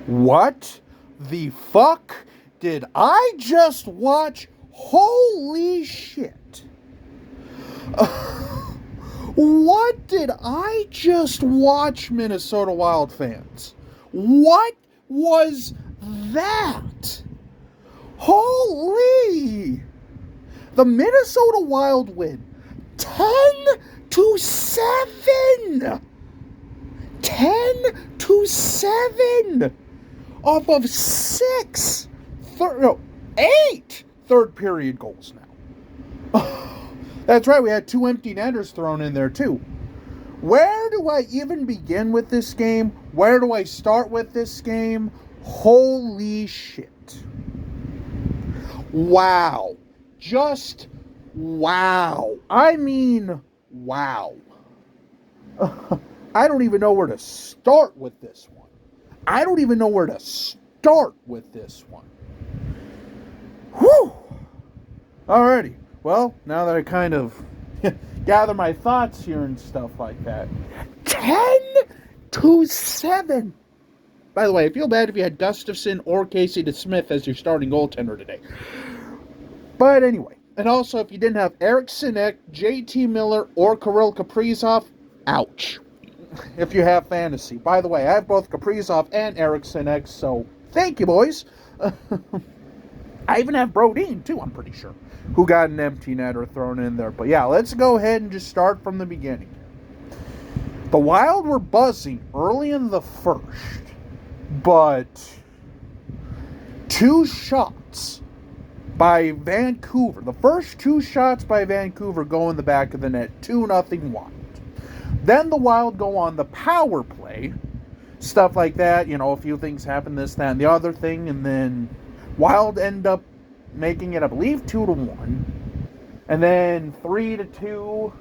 What the fuck did I just watch? Holy shit. What did I just watch, Minnesota Wild fans? What was that? Holy! The Minnesota Wild win 10-7. 10-7 off of 8 third period goals now. That's right, we had 2 empty netters thrown in there too. Where do I even begin with this game? Where do I start with this game? Holy shit. Wow. Just wow. I mean, wow. I don't even know where to start with this one. Whew. Alrighty. Well, now that I kind of gather my thoughts here and stuff like that. 10-7. By the way, I feel bad if you had Gustafsson or Casey DeSmith as your starting goaltender today. But anyway, and also if you didn't have Eric Sinek, JT Miller, or Kirill Kaprizov, ouch. If you have fantasy. By the way, I have both Kaprizov and Eric Sinek, so thank you, boys. I even have Brodin, too, I'm pretty sure, who got an empty netter thrown in there. But yeah, let's go ahead and just start from the beginning. The Wild were buzzing early in the first, but 2 shots by Vancouver. The first 2 shots by Vancouver go in the back of the net, 2-0 Wild. Then the Wild go on the power play, stuff like that, a few things happen, this, that, and the other thing, and then Wild end up making it, I believe, 2-1, and then 3-2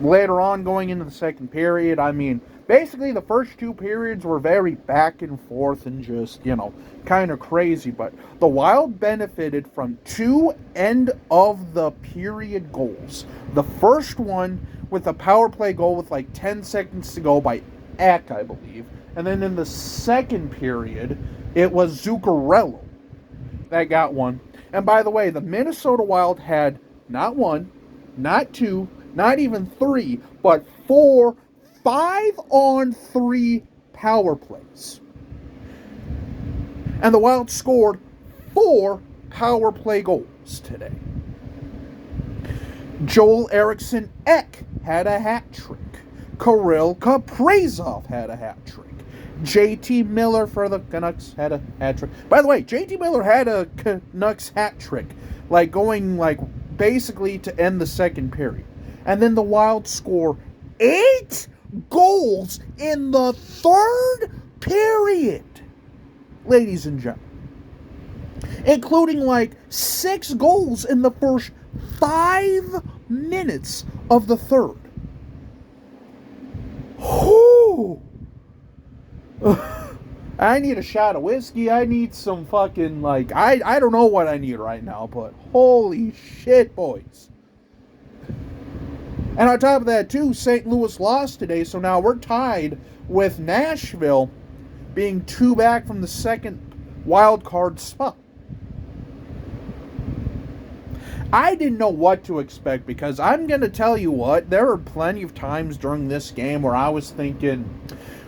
later on going into the second period. I mean, basically the first 2 periods were very back and forth and just, kind of crazy, but the Wild benefited from 2 end of the period goals. The first one with a power play goal with like 10 seconds to go by Eck, I believe. And then in the second period, it was Zuccarello that got one. And by the way, the Minnesota Wild had not 1, not 2, not even 3, but 4 5-on-3 power plays. And the Wild scored 4 power play goals today. Joel Eriksson Ek had a hat trick. Kirill Kaprizov had a hat trick. JT Miller for the Canucks had a hat trick. By the way, JT Miller had a Canucks hat trick, going basically to end the second period. And then the Wild score 8 goals in the third period, ladies and gentlemen. Including 6 goals in the first 5 minutes of the third. Whew. I need a shot of whiskey. I need some fucking, I don't know what I need right now, but holy shit, boys. And on top of that, too, St. Louis lost today, so now we're tied with Nashville being 2 back from the second wild card spot. I didn't know what to expect because I'm going to tell you what, there were plenty of times during this game where I was thinking,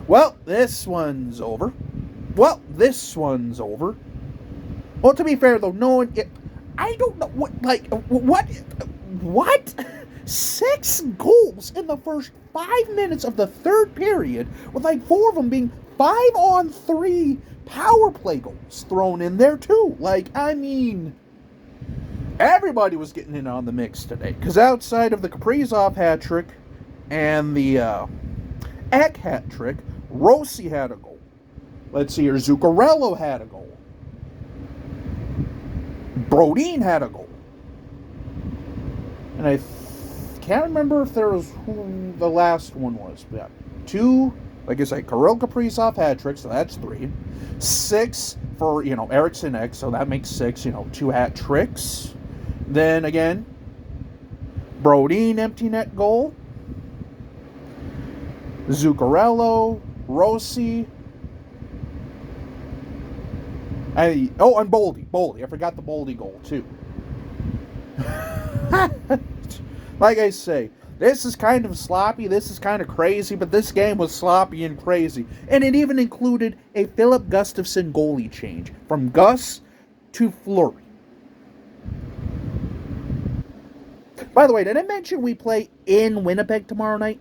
well, this one's over. Well, this one's over. Well, to be fair, though, I don't know what? 6 goals in the first 5 minutes of the third period, with 4 of them being 5-on-3 power play goals thrown in there, too. Everybody was getting in on the mix today. Because outside of the Kaprizov hat trick and the Eck hat trick, Rossi had a goal. Let's see here. Zuccarello had a goal. Brodin had a goal. And I can't remember if there was who the last one was. But yeah, 2, like I said, Kirill Kaprizov hat trick, so that's 3. 6 for, Eriksson Ek, so that makes 6, 2 hat tricks. Then again, Brodin empty net goal. Zuccarello, Rossi, And Boldy. I forgot the Boldy goal, too. Like I say, this is kind of sloppy, this is kind of crazy, but this game was sloppy and crazy. And it even included a Philip Gustafson goalie change from Gus to Fleury. By the way, did I mention we play in Winnipeg tomorrow night?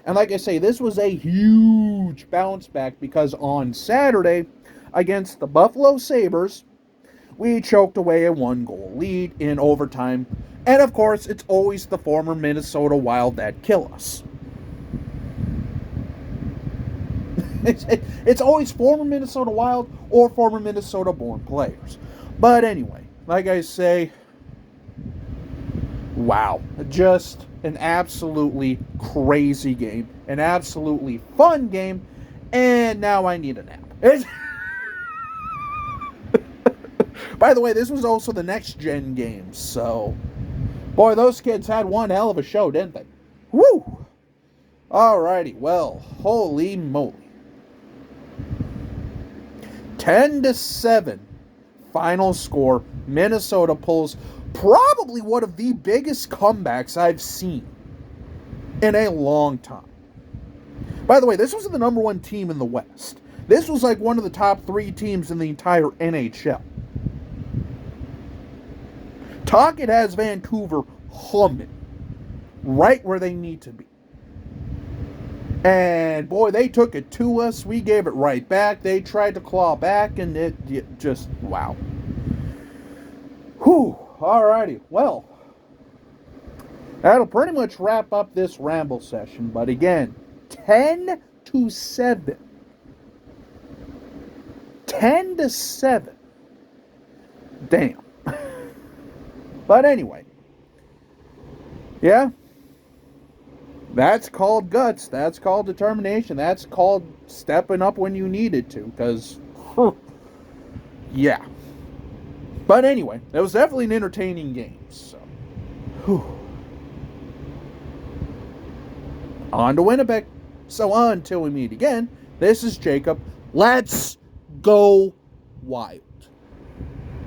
And like I say, this was a huge bounce back because on Saturday, against the Buffalo Sabres, we choked away a 1-goal lead in overtime. And of course, it's always the former Minnesota Wild that kill us. It's always former Minnesota Wild or former Minnesota-born players. But anyway, like I say, wow. Just an absolutely crazy game. An absolutely fun game. And now I need a nap. By the way, this was also the next-gen game, so... Boy, those kids had one hell of a show, didn't they? Woo! Alrighty, well, holy moly. 10-7. Final score. Minnesota pulls probably one of the biggest comebacks I've seen in a long time. By the way, this was the number 1 team in the West. This was like one of the top 3 teams in the entire NHL. Tocchet has Vancouver humming right where they need to be. And boy, they took it to us. We gave it right back. They tried to claw back, and it just, wow. Whew. Alrighty. Well, that'll pretty much wrap up this ramble session. But again, 10-7. 10-7. Damn. But anyway, yeah, that's called guts. That's called determination. That's called stepping up when you needed to. Because, yeah. But anyway, it was definitely an entertaining game. So, whew. On to Winnipeg. So until we meet again, this is Jacob. Let's go Wild.